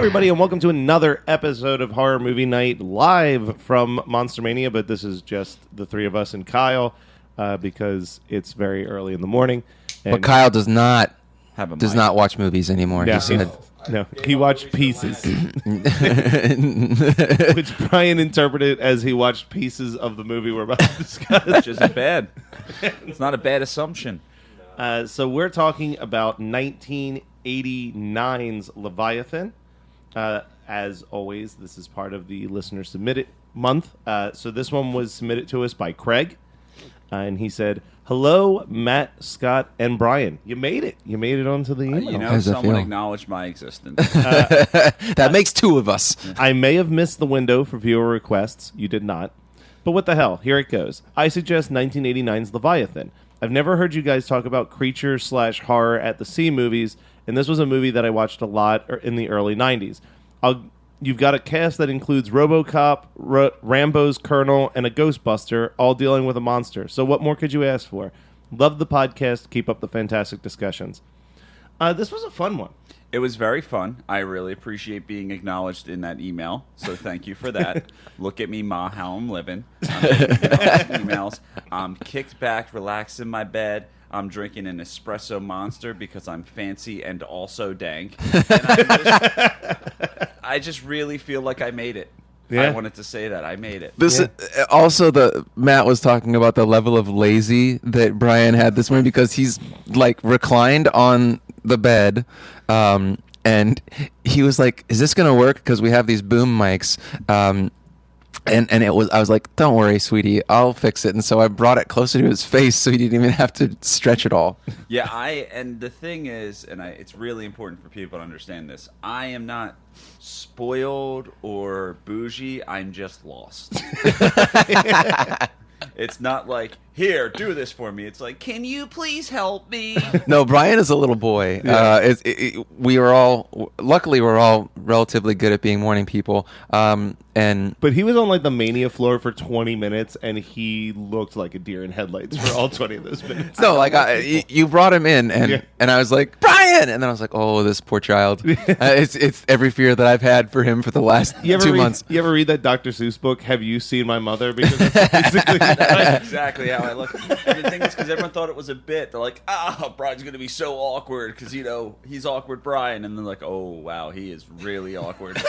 everybody, and welcome to another episode of Horror Movie Night live from Monster-Mania, but this is just the three of us and Kyle because it's very early in the morning. But Kyle does not does not watch movies anymore. Yeah, he watched Pieces, which Brian interpreted as he watched pieces of the movie we're about to discuss. Which isn't bad. It's not a bad assumption. So we're talking about 1989's Leviathan. As always, this is part of the listener submitted month. So this one was submitted to us by Craig. And he said, "Hello, Matt, Scott, and Brian. You made it. You made it onto the email. Someone acknowledged my existence. That makes two of us. I may have missed the window for viewer requests. You did not. But what the hell? Here it goes. I suggest 1989's Leviathan. I've never heard you guys talk about creature/horror at the sea movies, and this was a movie that I watched a lot in the early 90s. You've got a cast that includes Robocop, Rambo's Colonel, and a Ghostbuster, all dealing with a monster. So what more could you ask for? Love the podcast. Keep up the fantastic discussions." This was a fun one. It was very fun. I really appreciate being acknowledged in that email, so thank you for that. Look at me, Ma, how I'm living. Emails. I'm kicked back, relaxed in my bed. I'm drinking an espresso monster because I'm fancy and also dank. And I just really feel like I made it. Yeah. I wanted to say that. I made it. This also, Matt was talking about the level of lazy that Brian had this morning because he's like reclined on the bed, and he was like, "Is this gonna work? Because we have these boom mics." And I was like, "Don't worry, sweetie, I'll fix it." And so I brought it closer to his face so he didn't even have to stretch it all. Yeah, and the thing is, it's really important for people to understand this. I am not spoiled or bougie. I'm just lost. It's not like, "Here, do this for me." It's like, "Can you please help me?" No, Brian is a little boy. Yeah. Luckily, we're all relatively good at being morning people. But he was on like the Mania floor for 20 minutes, and he looked like a deer in headlights for all 20 of those minutes. No, you brought him in, and I was like, "Brian!" And then I was like, "Oh, this poor child." It's every fear that I've had for him for the last 2 months. You ever read that Dr. Seuss book, Have You Seen My Mother? Because that's basically that's exactly how I look. And the thing is, because everyone thought it was a bit, they're like, Brian's going to be so awkward because, he's awkward Brian. And they're like, oh, wow, he is really awkward.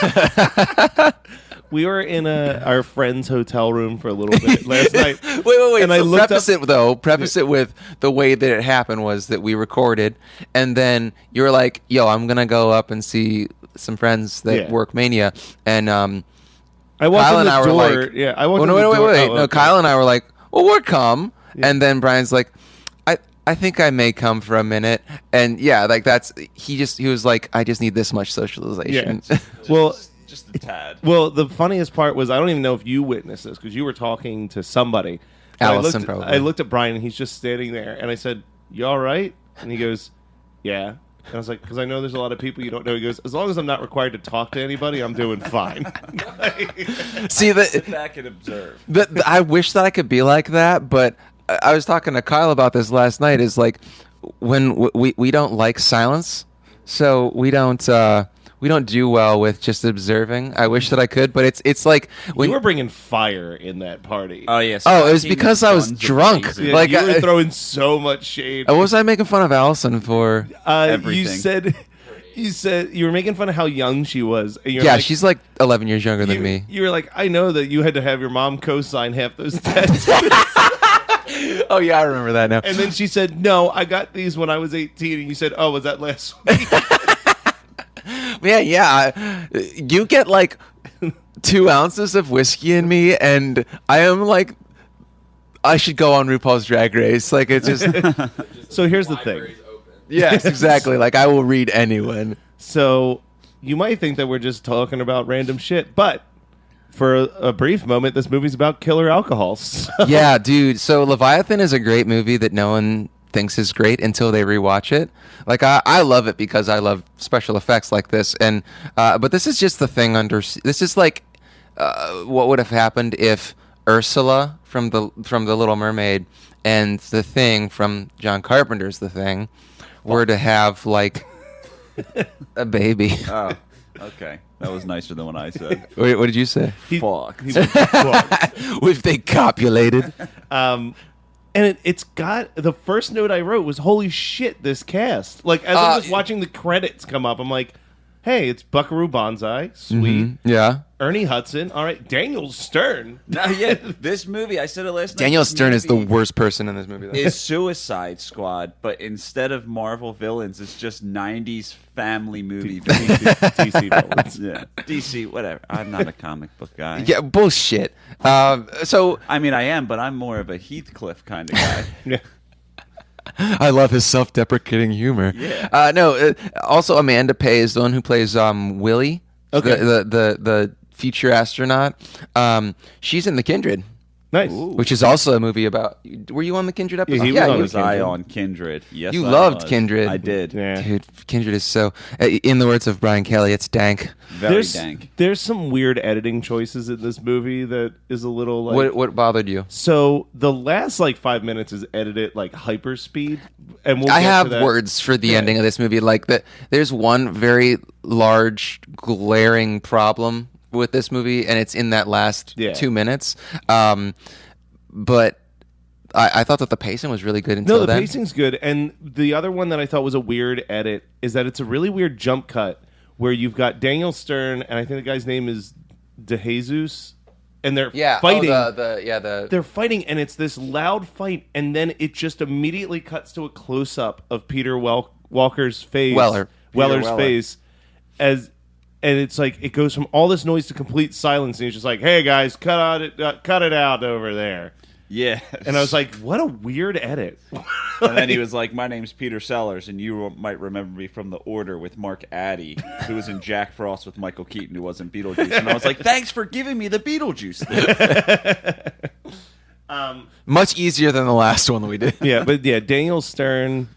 We were in our friend's hotel room for a little bit last night. Wait. And so preface it with the way that it happened was that we recorded, and then you were like, "Yo, I'm gonna go up and see some friends that work Mania," and I walked in the door. I walked in the door. Wait. No, Kyle and I were like, "Well, we'll come," and then Brian's like, I think I may come for a minute, and he was like, "I just need this much socialization." Yeah. Well. Just a tad. Well, the funniest part was, I don't even know if you witnessed this because you were talking to somebody. Allison, probably. I looked at Brian, and he's just standing there, and I said, "You all right?" And he goes, "Yeah." And I was like, because I know there's a lot of people you don't know. He goes, "As long as I'm not required to talk to anybody, I'm doing fine." Sit back and observe. I wish that I could be like that, but I was talking to Kyle about this last night. Is like when we don't like silence, so we don't do well with just observing. I wish that I could, but it's like when you were bringing fire in that party. Oh yes. Oh, it was because I was drunk. Yeah, like you were throwing so much shade. What was I making fun of Allison for? Everything. You said you were making fun of how young she was. And She's like 11 years younger than me. You were like, "I know that you had to have your mom co-sign half those tattoos." Oh yeah, I remember that now. And then she said, "No, I got these when I was 18." And you said, "Oh, was that last week?" Yeah. You get like 2 ounces of whiskey in me, and I am like, I should go on RuPaul's Drag Race. Like, it's just. So here's the thing. Yes, exactly. Like, I will read anyone. So you might think that we're just talking about random shit, but for a brief moment, this movie's about killer alcohol. So. Yeah, dude. So Leviathan is a great movie that no one thinks is great until they rewatch it. Like I love it because I love special effects like this, and but this is just the thing under. This is like what would have happened if Ursula from the Little Mermaid and the Thing from John Carpenter's The Thing were to have like a baby. Oh, okay. That was nicer than what I said. Wait, what did you say? Fuck. He went, "Fuck." If they copulated. And it's got the first note I wrote was, "Holy shit, this cast!" Like as I was watching the credits come up, I'm like, "Hey, it's Buckaroo Banzai, sweet, Yeah. Ernie Hudson, all right, Daniel Stern." No, yeah, this movie, I said it last night. Daniel this Stern is the movie worst person in this movie. Though. Is Suicide Squad, but instead of Marvel villains, it's just 90s family movie villains. DC villains. Yeah, DC, whatever. I'm not a comic book guy. Yeah, bullshit. So I mean, I am, but I'm more of a Heathcliff kind of guy. Yeah. I love his self-deprecating humor. Yeah. No. Also, Amanda Pay is the one who plays Willie. Okay. The future astronaut. She's in The Kindred. Nice. Ooh. Which is also a movie about. Were you on the Kindred episode? he was on you Was I on Kindred? Yes, You I loved was. Kindred. I did. Yeah. Dude, Kindred is so. In the words of Brian Kelly, it's dank. Very dank. There's some weird editing choices in this movie that is a little like. What bothered you? So the last like 5 minutes is edited like hyperspeed, and we'll I get have to that. words for the Yeah. ending of this movie. Like that, there's one very large, glaring problem with this movie, and it's in that last 2 minutes. But I thought that the pacing was really good until No, the then. pacing's good. And the other one that I thought was a weird edit is that it's a really weird jump cut where you've got Daniel Stern, and I think the guy's name is DeJesus, and they're fighting. They're fighting, and it's this loud fight, and then it just immediately cuts to a close up of Peter Walker's face, Weller. Weller's Weller. face, and it's like it goes from all this noise to complete silence, and he's just like, "Hey guys, cut it out over there." Yeah. And I was like, "What a weird edit." And then he was like, "My name's Peter Sellers, and you might remember me from The Order with Mark Addy, who was in Jack Frost with Michael Keaton, who was in Beetlejuice." And I was like, "Thanks for giving me the Beetlejuice thing." much easier than the last one that we did. Yeah, but yeah, Daniel Stern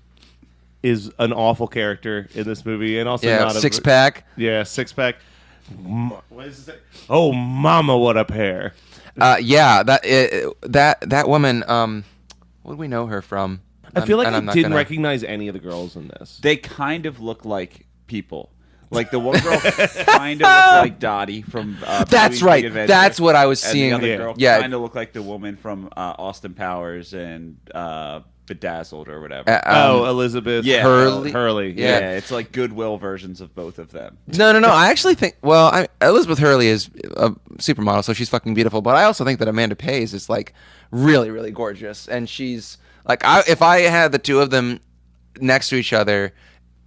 is an awful character in this movie, and also not a six pack. Yeah, six pack. What is it? Oh, mama, what a pair! That woman. What do we know her from? I feel like and I I'm not didn't gonna- recognize any of the girls in this. They kind of look like people. Like the one girl kind of looked like Dottie from That's Pee-wee's right. Big Adventure, That's what I was and seeing. the other Yeah. girl Yeah. kind of looked like the woman from Austin Powers and Bedazzled or whatever. Elizabeth Yeah. Hurley. yeah. yeah. It's like Goodwill versions of both of them. No. I actually think. Well, Elizabeth Hurley is a supermodel, so she's fucking beautiful. But I also think that Amanda Pays is like really, really gorgeous, and she's like, if I had the two of them next to each other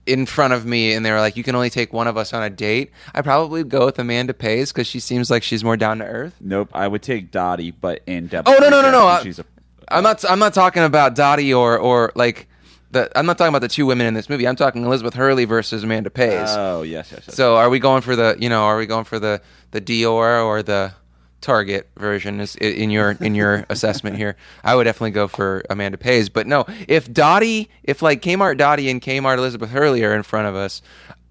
in front of me, and they were like, "You can only take one of us on a date," I'd probably go with Amanda Pays because she seems like she's more down to earth. Nope, I would take Dottie, but in depth. Oh no! She's a I'm not talking about Dottie or like I'm not talking about the two women in this movie. I'm talking Elizabeth Hurley versus Amanda Pays. Oh yes. So are we going for the Dior or the Target version is in your assessment here? I would definitely go for Amanda Pays. But no, if like Kmart Dottie and Kmart Elizabeth Hurley are in front of us,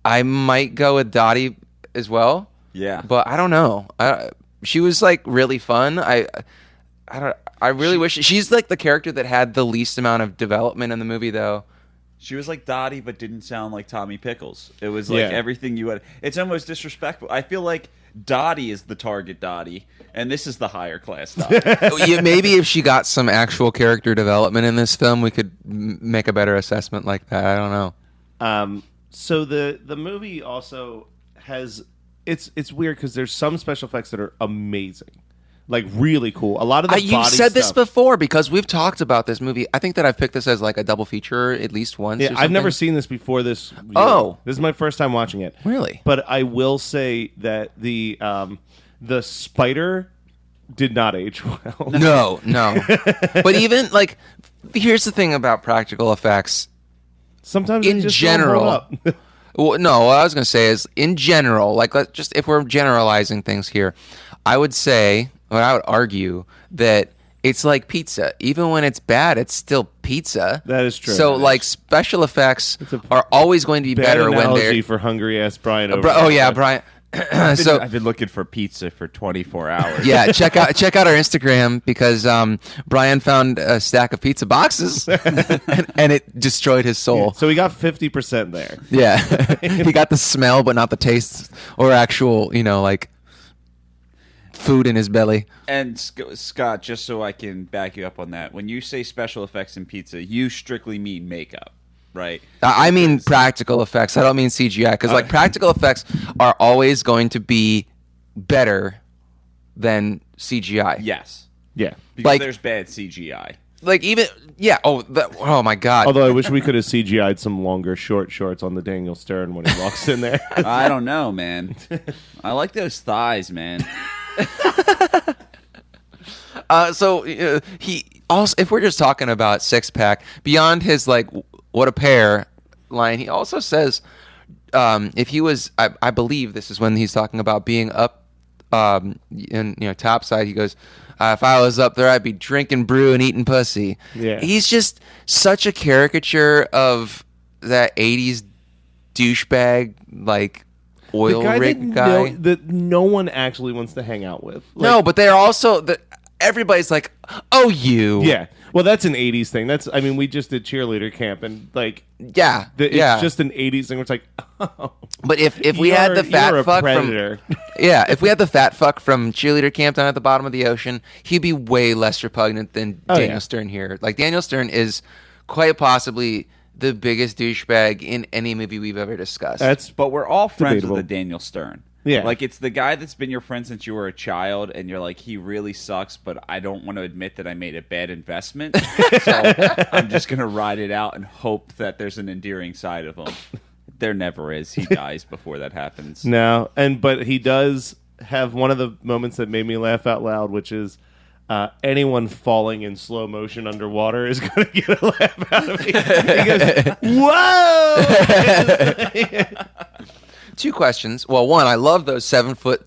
I might go with Dottie as well. Yeah. But I don't know. She was like really fun. I really wish she's like the character that had the least amount of development in the movie, though. She was like Dottie, but didn't sound like Tommy Pickles. It was like everything you had. It's almost disrespectful. I feel like Dottie is the target Dottie, and this is the higher class Dottie. Yeah, maybe if she got some actual character development in this film, we could make a better assessment like that. I don't know. So the movie also has it's weird because there's some special effects that are amazing, like really cool. A lot of the You've body said this stuff- before because we've talked about this movie. I think that I've picked this as like a double feature at least once. Yeah, or I've never something. seen this before. This Oh. this is my first time watching it. Really? But I will say that the spider did not age well. No. But even like, here's the thing about practical effects. Sometimes In they just don't general, hold up. Well, no, what I was going to say is, in general, like, let's just, if we're generalizing things here, I would argue that it's like pizza. Even when it's bad, it's still pizza. That is true. So, That is like, special effects a are always going to be Bad better when analogy they're. for hungry ass Brian. Over Oh there. yeah, Brian. I've been looking for pizza for 24 hours. Yeah, check out our Instagram because Brian found a stack of pizza boxes and it destroyed his soul. So we got 50% there. Yeah, he got the smell but not the taste or actual, like food in his belly. And Scott, just so I can back you up on that, when you say special effects in pizza, you strictly mean makeup, right? I mean practical effects. I don't mean CGI because practical effects are always going to be better than CGI. Yes. Yeah. Because there's bad CGI. Oh my God. Although I wish we could have CGI'd some longer short shorts on the Daniel Stern when he walks in there. I don't know, man. I like those thighs, man. He also, if we're just talking about six pack, beyond his what a pair line, he also says if he was, I believe this is when he's talking about being up in topside, he goes, if I was up there, I'd be drinking brew and eating pussy. Yeah. He's just such a caricature of that 80s douchebag, oil rig guy. That no one actually wants to hang out with. No, but they're also... everybody's like, oh, you. Yeah. Well, that's an 80s thing. We just did cheerleader camp, and yeah, it's just an 80s thing where it's like, oh. But if we had the fat fuck predator. from... Yeah, if we had the fat fuck from cheerleader camp down at the bottom of the ocean, he'd be way less repugnant than Daniel Stern here. Daniel Stern is quite possibly the biggest douchebag in any movie we've ever discussed. But we're all friends debatable. with the Daniel Stern. Yeah. It's the guy that's been your friend since you were a child, and you're like, he really sucks, but I don't want to admit that I made a bad investment. So I'm just going to ride it out and hope that there's an endearing side of him. There never is. He dies before that happens. No, but he does have one of the moments that made me laugh out loud, which is anyone falling in slow motion underwater is going to get a laugh out of me. He goes, whoa! Two questions. Well, one, I love those 7-foot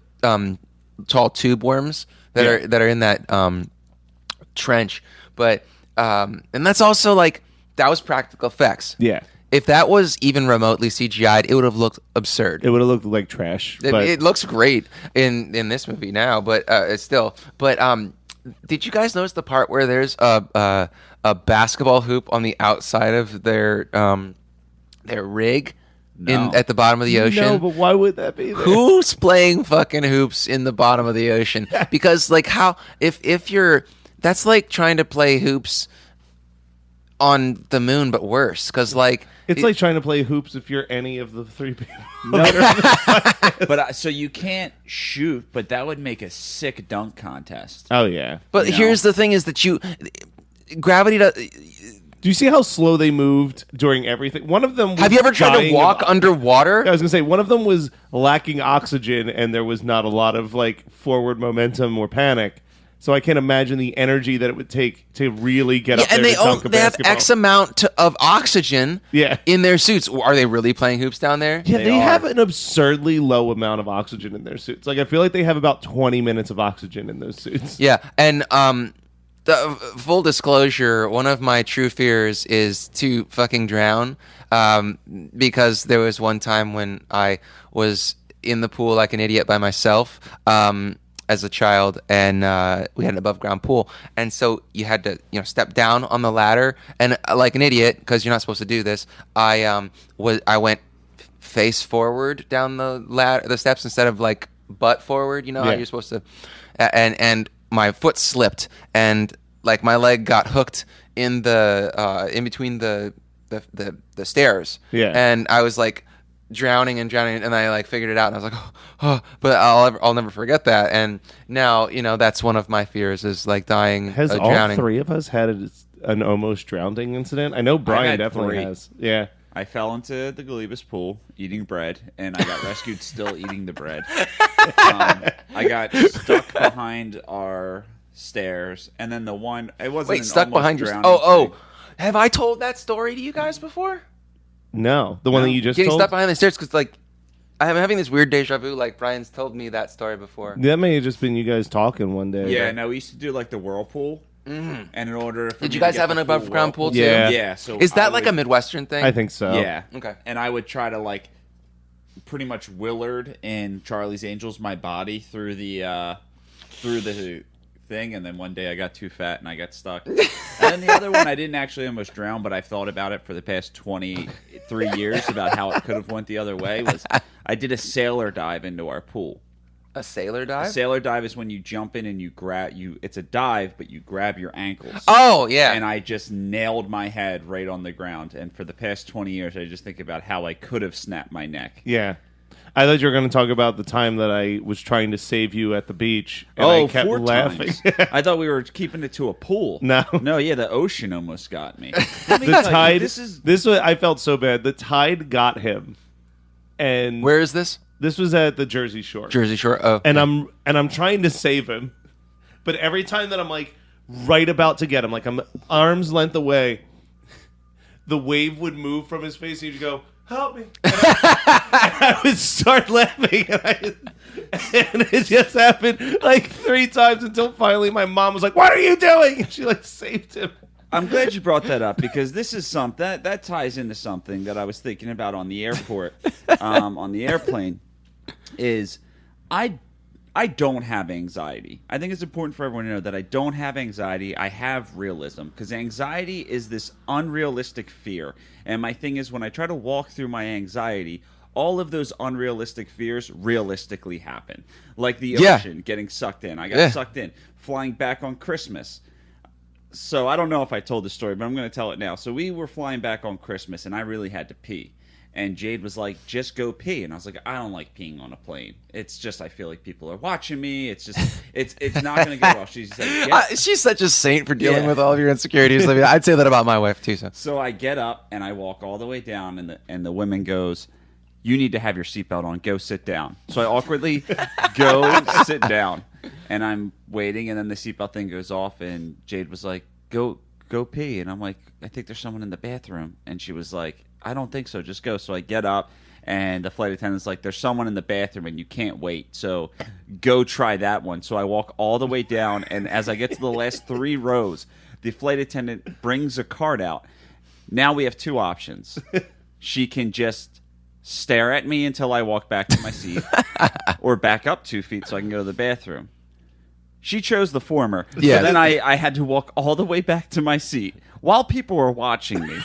tall tube worms that are in that trench, but and that's also that was practical effects. Yeah. If that was even remotely CGI'd, it would have looked absurd. It would have looked like trash. It looks great in this movie now, but it's still. But did you guys notice the part where there's a basketball hoop on the outside of their rig? No. At the bottom of the ocean? No, but why would that be there? Who's playing fucking hoops in the bottom of the ocean? Because how if you're, that's like trying to play hoops on the moon, but worse. Because it's like trying to play hoops if you're any of the three people. But so you can't shoot, but that would make a sick dunk contest. Oh yeah. But here's the thing: is that gravity does. Do you see how slow they moved during everything? One of them was Have you ever tried to walk underwater? I was going to say, one of them was lacking oxygen, and there was not a lot of forward momentum or panic. So I can't imagine the energy that it would take to really get up there to dunk a they have basketball. X amount of oxygen in their suits. Are they really playing hoops down there? Yeah, they have an absurdly low amount of oxygen in their suits. I feel like they have about 20 minutes of oxygen in those suits. Yeah, and the full disclosure, one of my true fears is to fucking drown, because there was one time when I was in the pool like an idiot by myself as a child, and we had an above ground pool, and so you had to step down on the ladder, and like an idiot, because you're not supposed to do this, I went face forward down the steps instead of butt forward. How you're supposed to, and my foot slipped, and my leg got hooked in the in between the stairs. Yeah. And I was drowning, and I figured it out, and I was like, oh, but I'll never forget that. And now that's one of my fears is dying. Has all drowning. three of us had an almost drowning incident? I know Brian definitely has. Yeah. I fell into the Galibus pool eating bread, and I got rescued still eating the bread. I got stuck behind our stairs, and then the one it wasn't stuck behind your thing. Have I told that story to you guys before? No, the one that you just getting told? stuck behind the stairs because I'm having this weird deja vu. Brian's told me that story before. That may have just been you guys talking one day. Yeah, no, we used to do the whirlpool. And in order for did you guys have an above ground pool too? Yeah. Yeah. So is that a Midwestern thing? I think so. Yeah. Okay. And I would try to pretty much Willard in Charlie's Angels my body through the thing, and then one day I got too fat and I got stuck. And then the other one, I didn't actually almost drown, but I thought about it for the past 23 years about how it could have went the other way. Was I did a sailor dive into our pool. A sailor dive? A sailor dive is when you jump in and you grab you. It's a dive, but you grab your ankles. Oh, yeah. And I just nailed my head right on the ground. And for the past 20 years, I just think about how I could have snapped my neck. Yeah. I thought you were going to talk about the time that I was trying to save you at the beach. And I kept 4 laughing. times. I thought we were keeping it to a pool. No. No, yeah, the ocean almost got me. The tide. I felt so bad. The tide got him. And where is this? This was at the Jersey Shore. Jersey Shore. Oh. And I'm trying to save him. But every time that I'm like right about to get him, like I'm arm's length away, the wave would move from his face and he'd go, "Help me." And I would start laughing. And it just happened like 3 times until finally my mom was like, "What are you doing?" And she like saved him. I'm glad you brought that up because this is something that ties into something that I was thinking about on the airport, on the airplane. Is I don't have anxiety. I think it's important for everyone to know that I don't have anxiety. I have realism because anxiety is this unrealistic fear. And my thing is when I try to walk through my anxiety, all of those unrealistic fears realistically happen. Like the ocean getting sucked in. I got sucked in. Flying back on Christmas. So I don't know if I told the story, but I'm going to tell it now. So we were flying back on Christmas and I really had to pee. And Jade was like, "Just go pee." And I was like, "I don't like peeing on a plane. It's just I feel like people are watching me. It's just it's not going to go well." She's like, she's such a saint for dealing with all of your insecurities. I mean, I'd say that about my wife too. So I get up and I walk all the way down, and the woman goes, "You need to have your seatbelt on. Go sit down." So I awkwardly go sit down, and I'm waiting, and then the seatbelt thing goes off, and Jade was like, "Go pee," and I'm like, "I think there's someone in the bathroom," and she was like, "I don't think so. Just go." So I get up, and the flight attendant's like, "There's someone in the bathroom, and you can't wait. So go try that one." So I walk all the way down, and as I get to the last 3 rows, the flight attendant brings a card out. Now we have 2 options. She can just stare at me until I walk back to my seat, or back up 2 feet so I can go to the bathroom. She chose the former. Yeah. So then I had to walk all the way back to my seat while people were watching me.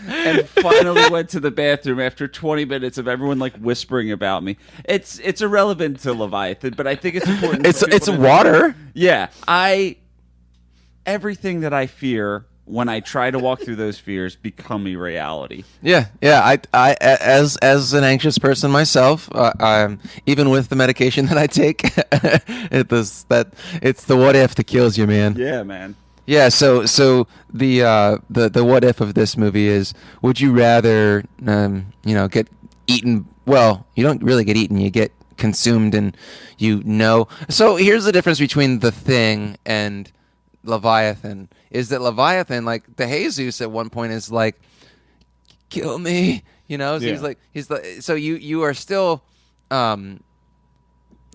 And finally went to the bathroom after 20 minutes of everyone like whispering about me. It's irrelevant to Leviathan, but I think it's important. It's water. Yeah, everything that I fear when I try to walk through those fears become a reality. Yeah. I as an anxious person myself, even with the medication that I take, it's the what if that kills you, man. Yeah, man. Yeah, so the what if of this movie is: would you rather get eaten? Well, you don't really get eaten; you get consumed, and So here's the difference between The Thing and Leviathan: is that Leviathan, like the Jesus, at one point is like, "Kill me," So he's like, so you are still,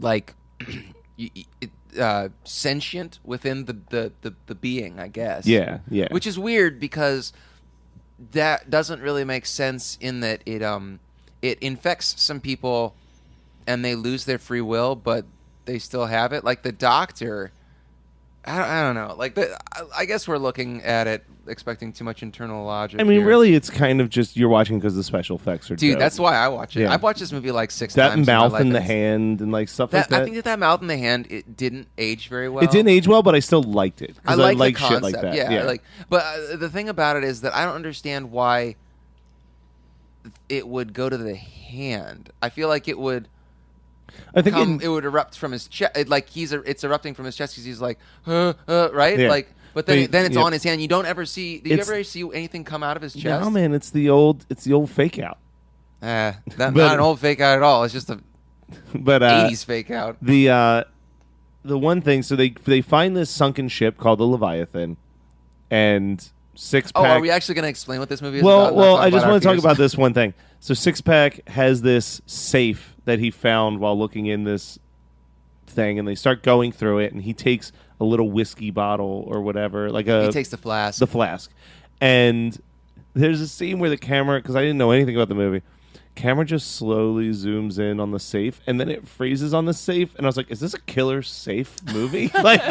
like. Sentient within the being, I guess. Yeah. Which is weird because that doesn't really make sense in that it infects some people and they lose their free will, but they still have it. Like the doctor, I don't know. Like I guess we're looking at it expecting too much internal logic. I mean, here. really, it's kind of just you're watching because the special effects are Dude, dope. that's why I watch it. Yeah. I've watched this movie like 6 that times. mouth in my life, in the and hand and like stuff like that. I think that mouth in the hand, it didn't age very well. It didn't age well, but I still liked it. I 'Cause like like the shit concept. like that. Yeah. But the thing about it is that I don't understand why it would go to the hand. I feel like it would. I think it would erupt from his chest. Like it's erupting from his chest because he's like, right? Yeah. Like, but then it's yeah. on his hand. You don't ever see. Do you ever see anything come out of his chest? No, man, it's the old fake out. Not an old fake out at all. It's just a 80s fake out. The one thing, so they find this sunken ship called the Leviathan, and Six Pack. Oh, are we actually going to explain what this movie is about? Well, I just want to talk about this one thing. So Six Pack has this safe that he found while looking in this thing, and they start going through it, and he takes a little whiskey bottle or whatever, he takes the flask. and There's a scene where the camera, because I didn't know anything about the movie, camera just slowly zooms in on the safe, and then it freezes on the safe, and I was like, is this a killer safe movie? Like,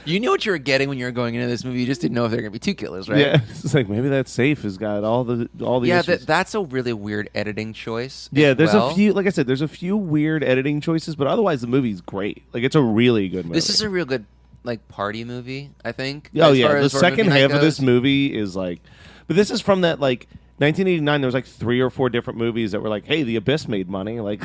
You knew what you were getting when you were going into this movie. You just didn't know if there were going to be two killers, right? yeah, it's like maybe that safe has got all the Yeah, issues. that's a really weird editing choice. Yeah, as there's well. a few. Like I said, there's a few weird editing choices, but otherwise the movie's great. Like it's a really good movie. This is a real good like party movie, I think. Oh as yeah, far the as horror second movie night half of this goes. movie is like, but this is from that like 1989. There was like 3 or 4 different movies that were like, hey, The Abyss made money. Like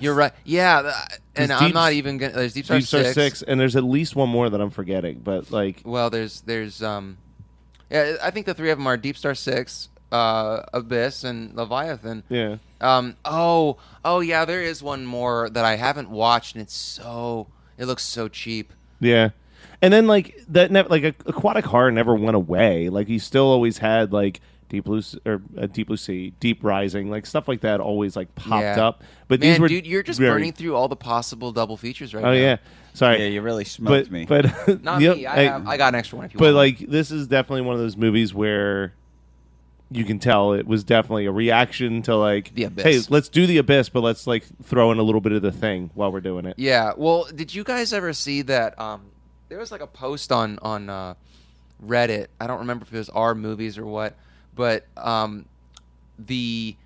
You're right. Yeah, and There's I'm Deep- not even gonna. There's Deep Star, Deep Star 6. 6, and there's at least one more that I'm forgetting. But like, Well, there's yeah, I think the three of them are Deep Star 6, Abyss, and Leviathan. yeah, Oh yeah, there is one more that I haven't watched, and it looks so cheap. yeah. And then like that, like aquatic horror never went away. Like you still always had like Deep Blue Sea, Deep Rising, like stuff like that always like popped Yeah. up. But Man, these were dude, you're just very- burning through all the possible double features right now. Oh yeah, sorry. Yeah, you really smoked but me. but Not the- me. I got an extra one if you But want. like this is definitely one of those movies where you can tell it was definitely a reaction to like The Abyss. hey, let's do The Abyss, but let's like throw in a little bit of The Thing while we're doing it. Yeah. Well, did you guys ever see that? There was like a post on Reddit. I don't remember if it was our movies or what, but the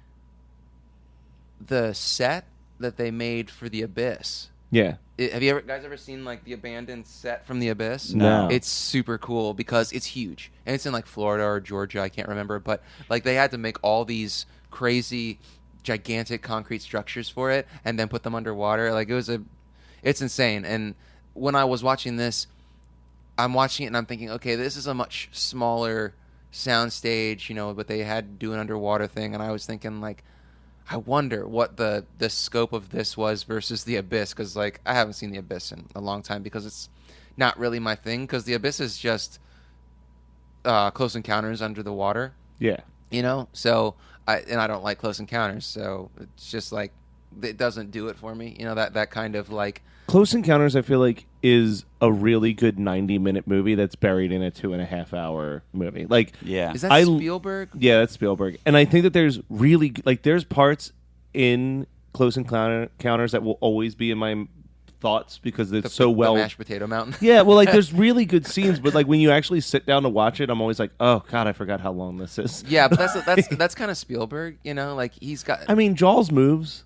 set that they made for The Abyss. Yeah. Have you guys ever seen like the abandoned set from The Abyss? No. It's super cool because it's huge and it's in like Florida or Georgia. I can't remember, but like they had to make all these crazy, gigantic concrete structures for it and then put them underwater. Like it's insane. And when I was watching this, I'm watching it and I'm thinking, okay, this is a much smaller soundstage, but they had to do an underwater thing, and I was thinking like, I wonder what the scope of this was versus The Abyss, because like I haven't seen The Abyss in a long time because it's not really my thing. Because The Abyss is just Close Encounters under the water, Yeah. So I don't like Close Encounters, so it's just like it doesn't do it for me. That kind of like. Close Encounters, I feel like, is a really good 90-minute movie that's buried in a 2.5-hour movie. Like, yeah. Is that I- Spielberg? yeah, that's Spielberg, and I think that there's really like there's parts in Close Encounters that will always be in my thoughts because it's so well. The mashed potato mountain. Yeah, well, like there's really good scenes, but like when you actually sit down to watch it, I'm always like, oh god, I forgot how long this is. Yeah, but that's kind of Spielberg, like he's got. I mean, Jaws moves.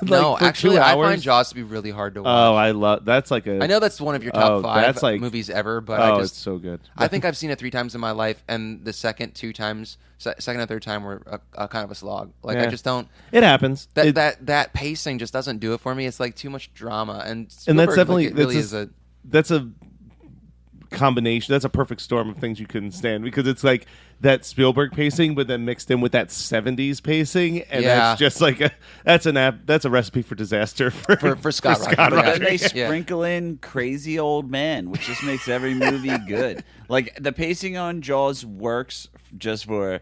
No, for actually, 2 I hours. find Jaws to be really hard to watch. Oh, I love that's like a. I know that's one of your top five that's like- movies ever, but Oh, I just it's so good. I think I've seen it 3 times in my life, and the second 2 times, second and third time were a kind of a slog. Like I Yeah. just don't. It happens. That pacing just doesn't do it for me. It's like too much drama, and and Spielberg, that's definitely like, it really that's is a. that's a combination. That's a perfect storm of things you couldn't stand because it's like that Spielberg pacing, but then mixed in with that 70s pacing, and Yeah. that's just like that's a recipe for disaster For Scott Rodgers. And Yeah. then they sprinkle in crazy old men, which just makes every movie good. Like the pacing on Jaws works just for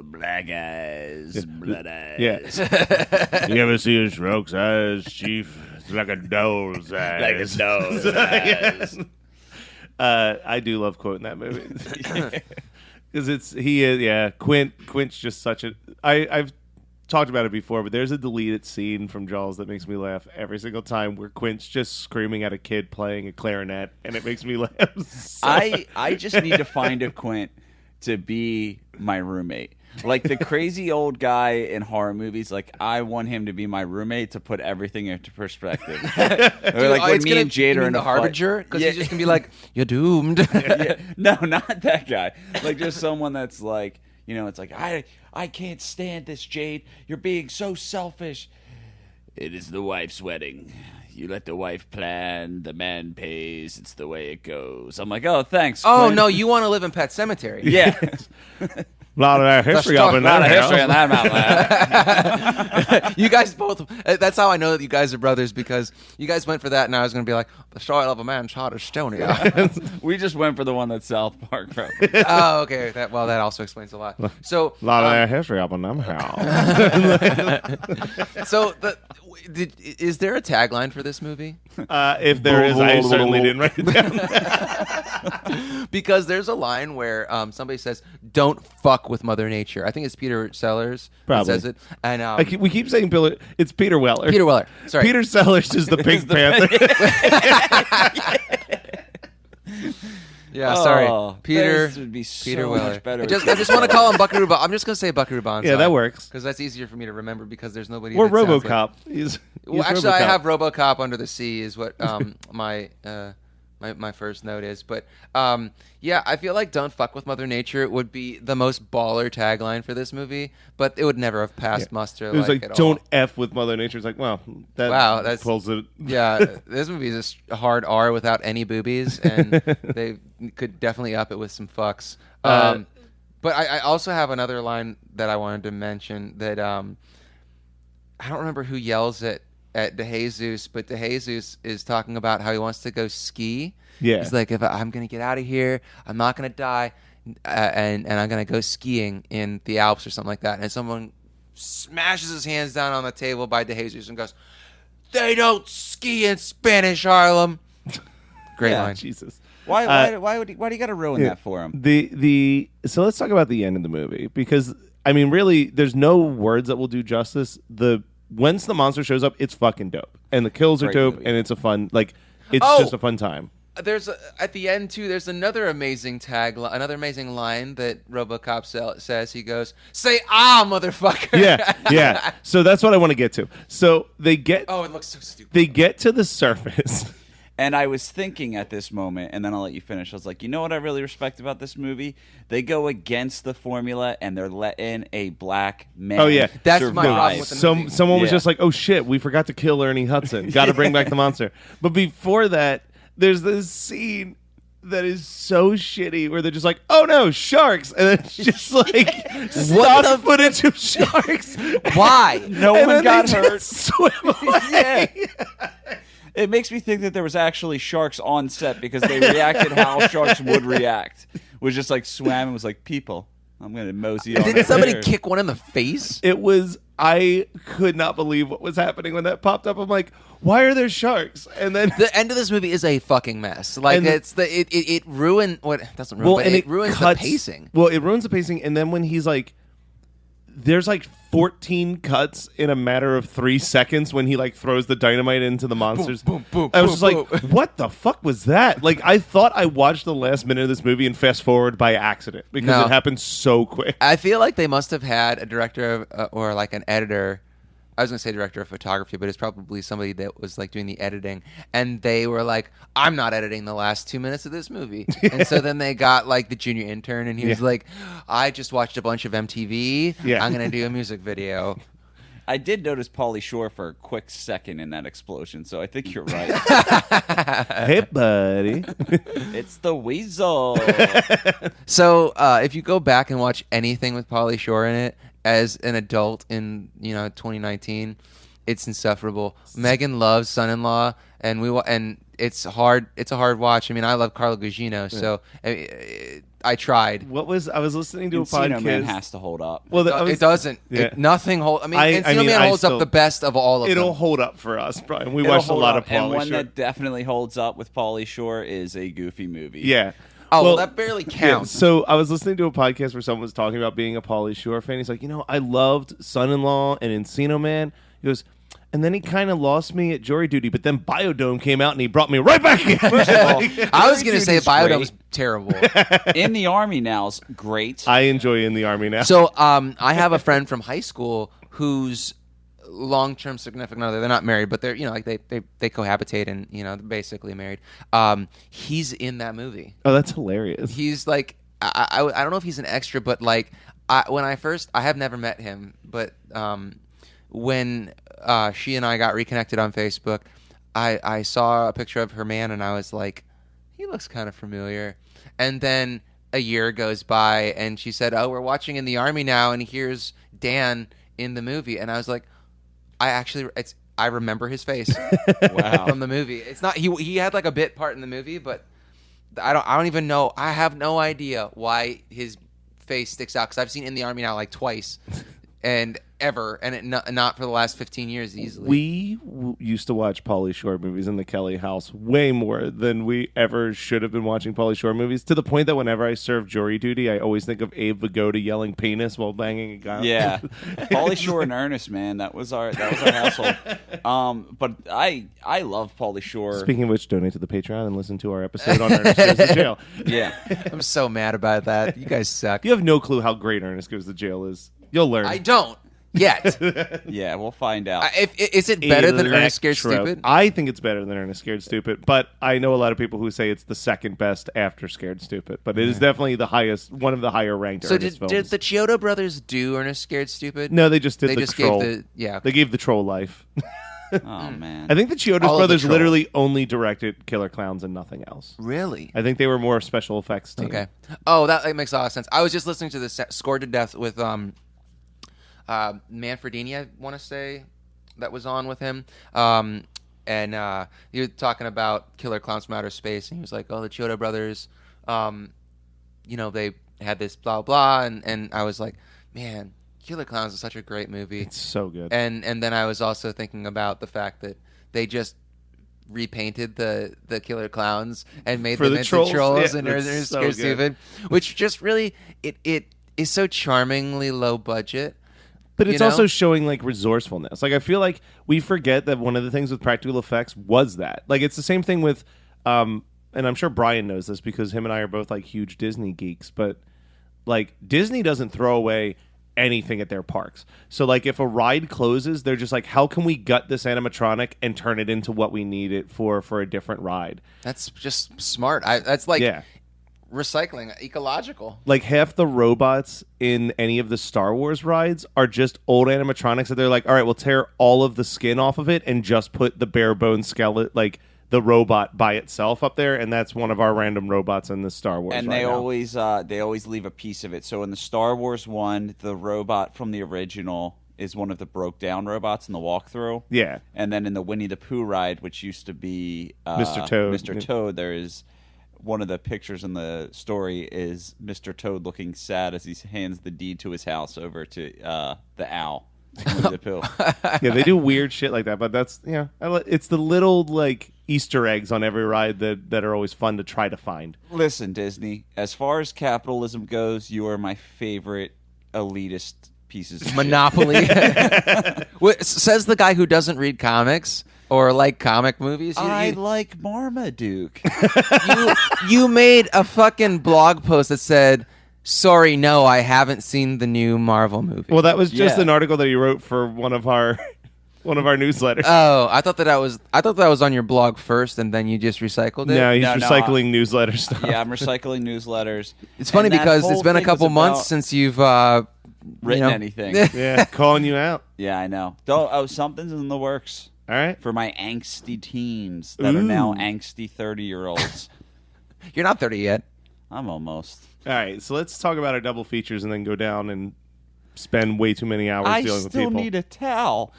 black eyes, blood eyes. Yeah. You ever see a stroke's eyes, Chief? It's like a doll's eyes. Like a doll's eyes. I do love quoting that movie because Quint's just such a. I've talked about it before, but there's a deleted scene from Jaws that makes me laugh every single time where Quint's just screaming at a kid playing a clarinet, and it makes me laugh. So I just need to find a Quint to be my roommate. Like the crazy old guy in horror movies, like I want him to be my roommate to put everything into perspective. Or like when me and Jade are in the a fight. harbinger, because he's just gonna be like, "You're doomed." Yeah. No, not that guy. Like just someone that's like, it's like I can't stand this, Jade. You're being so selfish. It is the wife's wedding. You let the wife plan, the man pays. It's the way it goes. I'm like, oh, thanks. Oh Quint. no, you want to live in Pet Cemetery? Yeah. a lot of that history talk up in A lot that of history house. in that mountain. You guys both. That's how I know that you guys are brothers, because you guys went for that, and I was going to be like, the soil of a man's heart is stonier. We just went for the one that South Park wrote. Oh, okay. That also explains a lot. So, A lot of that history up in them house. so Is there a tagline for this movie? If there is, I certainly didn't write it down. Because there's a line where somebody says, "Don't fuck with Mother Nature." I think it's Peter Sellers that Probably. says it, and we keep saying it's Peter Weller. Peter Weller. Sorry, Peter Sellers is the Pink Panther. Yeah, sorry, Peter. This would be so Peter Weller. much better. I just want to call him Buckaroo Banzai. I'm just gonna say Buckaroo Banzai. Yeah, that works. because that's easier for me to remember because there's nobody. Or that sounds like- RoboCop. He's Well, actually, RoboCop. I have RoboCop Under the Sea is what my first note is. But yeah, I feel like "Don't fuck with Mother Nature" would be the most baller tagline for this movie, but it would never have passed muster. It was like, at "Don't all. F with Mother Nature." It's like, wow, That's pulls it. Yeah, this movie is just a hard R without any boobies, and they could definitely up it with some fucks. But I also have another line that I wanted to mention that I don't remember who yells at DeJesus, but DeJesus is talking about how he wants to go ski. Yeah. He's like, if I'm going to get out of here, I'm not going to die, and I'm going to go skiing in the Alps or something like that. And someone smashes his hands down on the table by DeJesus and goes, "They don't ski in Spanish Harlem." Great line. Jesus. Why do you got to ruin that for him? So let's talk about the end of the movie, because I mean, really, there's no words that will do justice. Once the monster shows up, it's fucking dope, and the kills are Great dope, movie. and it's it's just a fun time. There's at the end too. There's another amazing tagline, another amazing line that RoboCop says. He goes, "Say ah, motherfucker." Yeah. So that's what I want to get to. So they get. Oh, it looks so stupid. They get to the surface. And I was thinking at this moment, and then I'll let you finish. I was like, you know what I really respect about this movie? They go against the formula, and they're letting a black man Oh, yeah. That's survive. my problem with the movie. Someone was Yeah. just like, "Oh shit, we forgot to kill Ernie Hudson. Got to bring back the monster." But before that, there's this scene that is so shitty where they're just like, "Oh no, sharks!" and it's just like stock footage of sharks. Why? No And one then got they hurt. just swim away. It makes me think that there was actually sharks on set because they reacted how sharks would react. Was just like swam and was like, "People, I'm going to mosey on Didn't somebody here." kick one in the face? I could not believe what was happening when that popped up. I'm like, why are there sharks? And then The end of this movie is a fucking mess. Like And- it ruined what doesn't ruin, but it ruins the pacing. Well, it ruins the pacing, and then when he's like, there's like 14 cuts in a matter of 3 seconds when he like throws the dynamite into the monsters. boom, boom, I was boom, just like, what the fuck was that? Like, I thought I watched the last minute of this movie and fast forward by accident because No. it happened so quick. I feel like they must have had a director of, or like an editor. I was going to say director of photography, but it's probably somebody that was like doing the editing. And they were like, "I'm not editing the last 2 minutes of this movie." And so then they got like the junior intern, and he was like, "I just watched a bunch of MTV. Yeah. I'm going to do a music video." I did notice Pauly Shore for a quick second in that explosion, so I think you're right. Hey, buddy. It's the weasel. So if you go back and watch anything with Pauly Shore in it as an adult in 2019, it's insufferable. Megan loves Son-in-Law, and it's hard. It's a hard watch. I mean, I love Carla Gugino, so I tried. I was listening to a Encino podcast. Man has to hold up. Well, It doesn't. Yeah. Nothing holds. I mean, I Encino mean, Man I holds still- up the best of all of It'll them. hold up for us, Brian. We It'll watched a hold lot up, of and Pauly one Shore. that definitely holds up with Pauly Shore is a Goofy movie. Yeah. Oh, well, that barely Yeah, counts. so I was listening to a podcast where someone was talking about being a Pauly Shore fan. He's like, I loved Son-in-Law and Encino Man. He goes, and then he kind of lost me at jury duty, but then Biodome came out and he brought me right back in. I was going to say Duty's Biodome's great. terrible. In the Army now's great. I enjoy In the Army now. So I have a friend from high school whose long-term significant other, they're not married, but they're like they cohabitate and they're basically married. He's in that movie. Oh, that's hilarious. He's like I don't know if he's an extra, but like when I have never met him, but when she and I got reconnected on Facebook, I saw a picture of her man and I was like, he looks kind of familiar. And then a year goes by and she said, "Oh, we're watching In the Army now, and here's Dan in the movie." And I was like, I remember his face Wow. from the movie. It's not he had like a bit part in the movie, but I don't even know. I have no idea why his face sticks out because I've seen In the Army now like twice. and ever, and not for the last 15 years easily. We used to watch Pauly Shore movies in the Kelly house way more than we ever should have been watching Pauly Shore movies, to the point that whenever I serve jury duty, I always think of Abe Vigoda yelling penis while banging a guy. Yeah, Pauly Shore and Ernest, man, that was our household. But I love Pauly Shore. Speaking of which, donate to the Patreon and listen to our episode on Ernest Goes to Jail. Yeah, I'm so mad about that. You guys suck. You have no clue how great Ernest Goes to Jail is. You'll learn. I don't yet. yeah, we'll find out. Is it better than Ernest Scared Stupid? I think it's better than Ernest Scared Stupid, but I know a lot of people who say it's the second best after Scared Stupid. But it is definitely the highest, one of the higher ranked. So Ernest films. did the Chiodo brothers do Ernest Scared Stupid? No, they just did They the just troll. gave They gave the troll life. Oh man, I think the Chiodos All of the brothers troll. literally only directed Killer Clowns and nothing else. Really? I think they were more special effects team. Okay. Oh, that makes a lot of sense. I was just listening to the Scored to Death with Manfredini, I want to say, that was on with him. And he was talking about Killer Clowns from Outer Space, and he was like, oh, the Chiodo brothers, they had this blah, blah, and I was like, man, Killer Clowns is such a great movie. It's so good. And then I was also thinking about the fact that they just repainted the Killer Clowns and made For them the into trolls? trolls Yeah, and that's they're so Scared good. Stupid, which just really it is so charmingly low budget. But it's you know? also showing like resourcefulness. Like I feel like we forget that one of the things with practical effects was that. Like it's the same thing with and I'm sure Brian knows this because him and I are both like huge Disney geeks, but like Disney doesn't throw away anything at their parks. So like if a ride closes, they're just like, how can we gut this animatronic and turn it into what we need it for a different ride? That's just smart. That's like Yeah. recycling, ecological. Like half the robots in any of the Star Wars rides are just old animatronics that they're like, all right, we'll tear all of the skin off of it and just put the bare bone skeleton, like the robot by itself up there, and that's one of our random robots in the Star Wars. and right they now. always leave a piece of it. So in the Star Wars one, the robot from the original is one of the broke down robots in the walkthrough. Yeah. And then in the Winnie the Pooh ride, which used to be Mr. Toad. Mr. Toad, there is one of the pictures in the story is Mr. Toad looking sad as he hands the deed to his house over to the owl. Winnie the Pooh. Yeah, they do weird shit like that, but that's it's the little like Easter eggs on every ride that are always fun to try to find. Listen, Disney, as far as capitalism goes, you are my favorite elitist pieces of shit. Monopoly. Says the guy who doesn't read comics or like comic movies. I like Marmaduke. You made a fucking blog post that said, sorry, no, I haven't seen the new Marvel movie. Well, that was just Yeah. an article that he wrote for one of our newsletters. Oh, I thought that was on your blog first, and then you just recycled it. No, he's No, recycling newsletter stuff. Yeah, I'm recycling newsletters. It's funny And that because it's whole been a thing couple was months about since you've written anything. Yeah, calling you out. Yeah, I know. Something's in the works All right. for my angsty teens that are now Ooh. angsty 30-year-olds. You're not 30 yet. I'm almost. All right, so let's talk about our double features and then go down and spend way too many hours I dealing with still people. need a towel.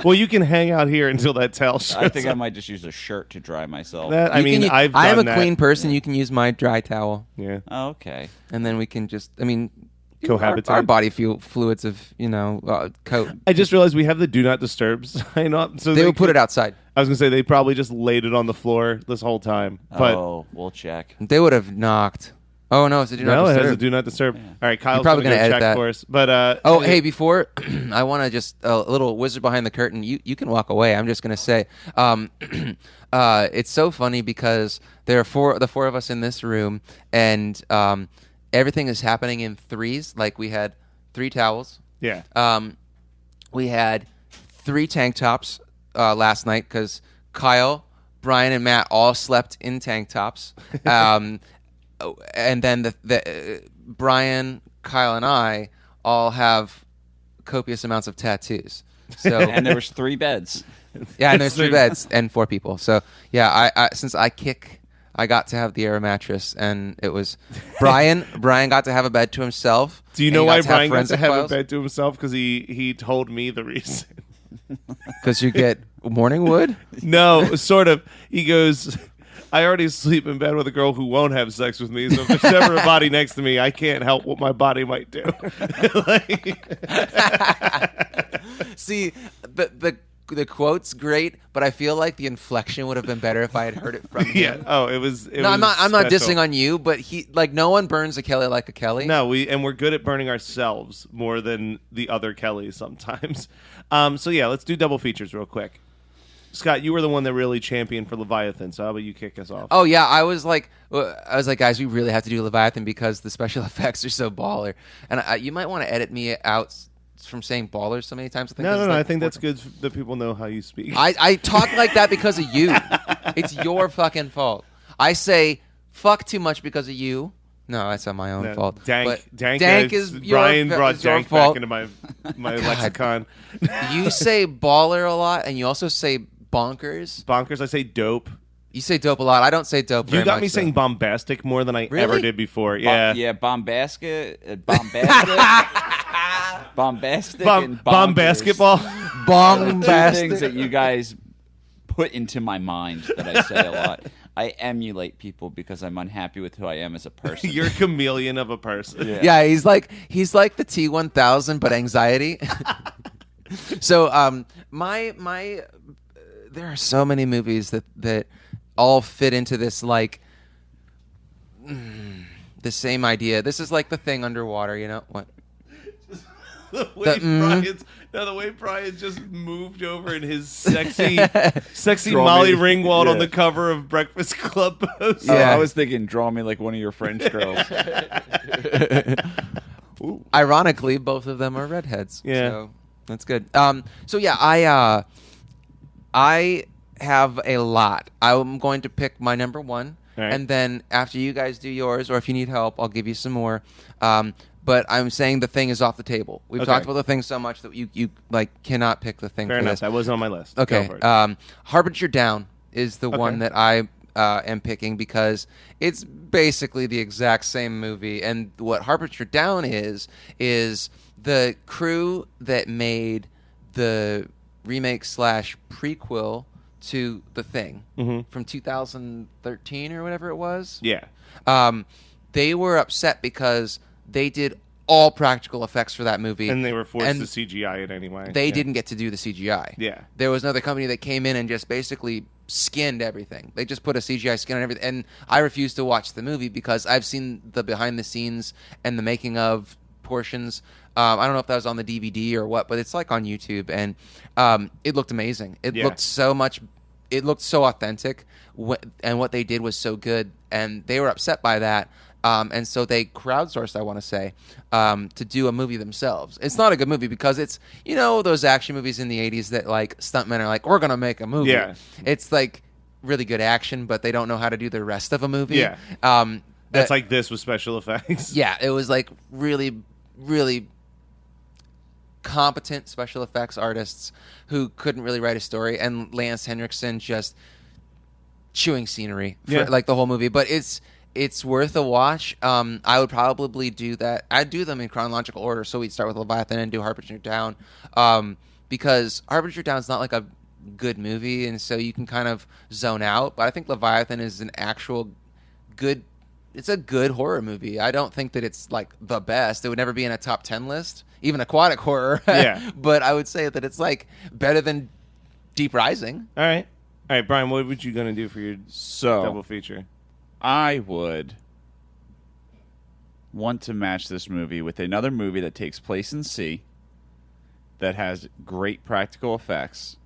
Well, you can hang out here until that towel shows I think I up. might just use a shirt to dry myself. I mean, I've done I am a that. clean person. You can use my dry towel, Yeah. Oh, okay. and then we can just. I mean, Cohabitate. Our body fluids of coat. I just realized we have the do not disturb sign up. So They would put it outside. I was gonna say they probably just laid it on the floor this whole time, but Oh, we'll check. They would have knocked. Oh no, it's a do not no, it disturb. has a do not disturb. All right, Kyle's probably gonna gonna edit check that. for us. But Oh, hey, before I want to just a little wizard behind the curtain. You can walk away. I'm just gonna say, it's so funny because there are the four of us in this room, and everything is happening in threes. Like we had 3 towels. yeah, We had 3 tank tops last night because Kyle, Brian, and Matt all slept in tank tops. And then the Brian, Kyle, and I all have copious amounts of tattoos. So And there was 3 beds. yeah, and there's 3 beds and 4 people. So yeah, I since I kick, I got to have the air mattress, and it was Brian. Brian got to have a bed to himself. do you and know he why to Brian got to forensic have a files, bed to himself? Because he told me the reason. because you get morning wood. No, sort of. He goes, I already sleep in bed with a girl who won't have sex with me, so if there's never a body next to me, I can't help what my body might do. See, the quote's great, but I feel like the inflection would have been better if I had heard it from him. Yeah. Oh, it was. No, I'm not dissing on you, but no one burns a Kelly like a Kelly. No, we're good at burning ourselves more than the other Kellys sometimes. So yeah, let's do double features real quick. Scott, you were the one that really championed for Leviathan, so how about you kick us off? Oh yeah, I was like, guys, we really have to do Leviathan because the special effects are so baller, and you might want to edit me out from saying baller so many times. No, I think that's good that people know how you speak. I talk like that because of you. It's your fucking fault. I say fuck too much because of you. No, that's not my own fault. Dank is Brian brought dank fault. back into my lexicon. You say baller a lot, and you also say bonkers. Bonkers, I say dope. You say dope a lot. I don't say dope very You got much, me saying bombastic more than I ever did before. Yeah. Bombastic, bombastic, and bomb bonkers. basketball. Two things that you guys put into my mind that I say a lot. I emulate people because I'm unhappy with who I am as a person. You're a chameleon of a person. Yeah, he's like the T-1000, but anxiety. So, there are so many movies that all fit into this the same idea. This is like The Thing underwater, you know what? The way Brian just moved over in his sexy Molly Ringwald on the cover of Breakfast Club poster. Yeah, I was thinking, draw me like one of your French girls. Ironically, both of them are redheads. Yeah, so that's good. So yeah, I have a lot. I'm going to pick my number one, right. And then after you guys do yours, or if you need help, I'll give you some more. But I'm saying The Thing is off the table. We've talked about The Thing so much that you cannot pick The Thing. Fair for enough. this. That wasn't on my list. Okay. Harbinger Down is the one that I am picking because it's basically the exact same movie. And what Harbinger Down is the crew that made the remake / prequel to The Thing from 2013 or whatever it was. Yeah. They were upset because they did all practical effects for that movie. And they were forced to CGI it anyway. They didn't get to do the CGI. Yeah. There was another company that came in and just basically skinned everything. They just put a CGI skin on everything. And I refused to watch the movie because I've seen the behind the scenes and the making of portions. I don't know if that was on the DVD or what, but it's like on YouTube. And it looked amazing. It looked so authentic. And what they did was so good. And they were upset by that. And so they crowdsourced, I want to say, to do a movie themselves. It's not a good movie because it's, those action movies in the 80s that like stuntmen are like, we're going to make a movie. Yeah. It's like really good action, but they don't know how to do the rest of a movie. Yeah. That's like this with special effects. Yeah. It was like really, really competent special effects artists who couldn't really write a story. And Lance Henriksen just chewing scenery for like the whole movie. But it's worth a watch. I would probably do that. I'd do them in chronological order. So we'd start with Leviathan and do Harbinger Down. Because Harbinger Down is not like a good movie, and so you can kind of zone out. But I think Leviathan is an actual good... It's a good horror movie. I don't think that it's like the best. It would never be in a top 10 list, even aquatic horror. Yeah. But I would say that it's like better than Deep Rising. All right, Brian, what would you going to do for your double feature? I would want to match this movie with another movie that takes place in sea that has great practical effects.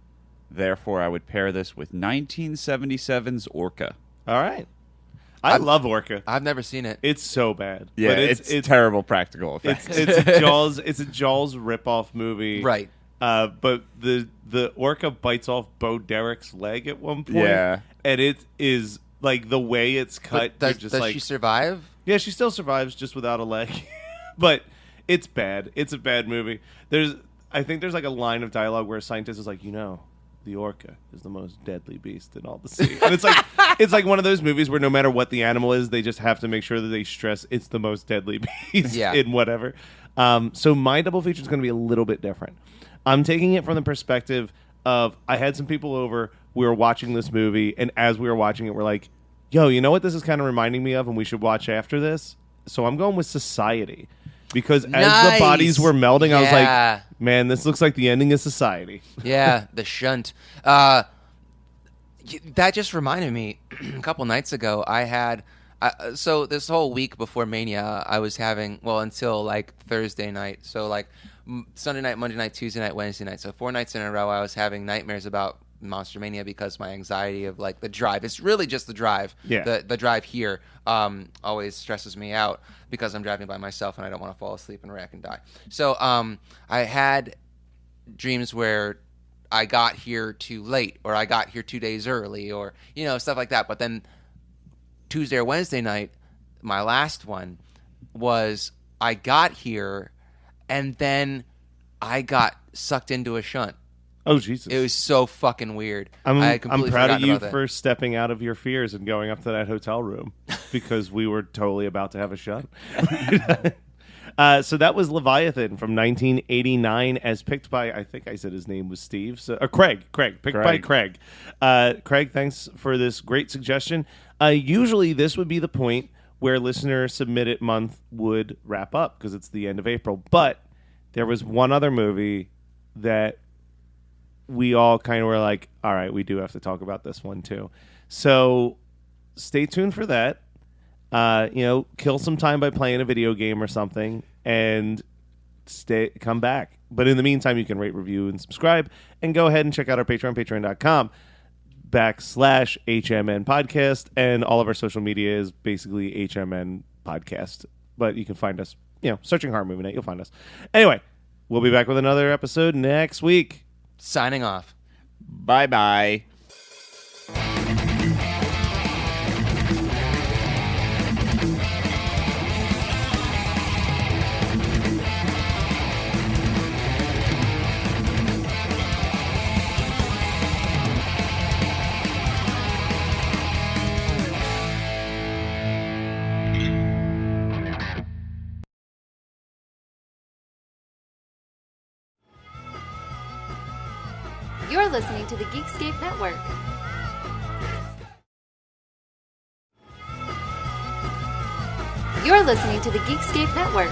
Therefore, I would pair this with 1977's Orca. All right. I love Orca. I've never seen it. It's so bad. Yeah, but it's terrible practical effects. It's a Jaws ripoff movie. Right. But the Orca bites off Bo Derek's leg at one point. Yeah. And it is... Like, the way it's cut, does she survive? Yeah, she still survives, just without a leg. But it's bad. It's a bad movie. I think there's, like, a line of dialogue where a scientist is like, the orca is the most deadly beast in all the sea. And it's like one of those movies where no matter what the animal is, they just have to make sure that they stress it's the most deadly beast in whatever. So my double feature is going to be a little bit different. I'm taking it from the perspective of I had some people over... We were watching this movie, and as we were watching it, we're like, Yo, you know what this is kind of reminding me of, and we should watch after this? So I'm going with Society. Because as the bodies were melding, I was like, man, this looks like the ending of Society. Yeah, the shunt. That just reminded me, a couple nights ago, I had... so this whole week before Mania, I was having, until like Thursday night. So like Sunday night, Monday night, Tuesday night, Wednesday night. So 4 nights in a row, I was having nightmares about Monster-Mania because my anxiety of like the drive. It's really just the drive. Yeah. The drive here always stresses me out because I'm driving by myself and I don't want to fall asleep and wreck and die. So I had dreams where I got here too late, or I got here 2 days early, or stuff like that. But then Tuesday or Wednesday night, my last one was I got here and then I got sucked into a shunt. Oh, Jesus. It was so fucking weird. I'm proud of you for stepping out of your fears and going up to that hotel room because we were totally about to have a shunt. So that was Leviathan from 1989 as picked by, I think I said his name was Steve. Craig, by Craig. Craig, thanks for this great suggestion. Usually this would be the point where listener submitted month would wrap up because it's the end of April. But there was one other movie that we all kind of were like, all right, we do have to talk about this one too. So stay tuned for that. Kill some time by playing a video game or something and come back. But in the meantime, you can rate, review, and subscribe. And go ahead and check out our Patreon, patreon.com/HMN podcast. And all of our social media is basically HMN podcast. But you can find us, searching Horror Movie Night, you'll find us. Anyway, we'll be back with another episode next week. Signing off. Bye-bye. You're listening to the Geekscape Network. You're listening to the Geekscape Network.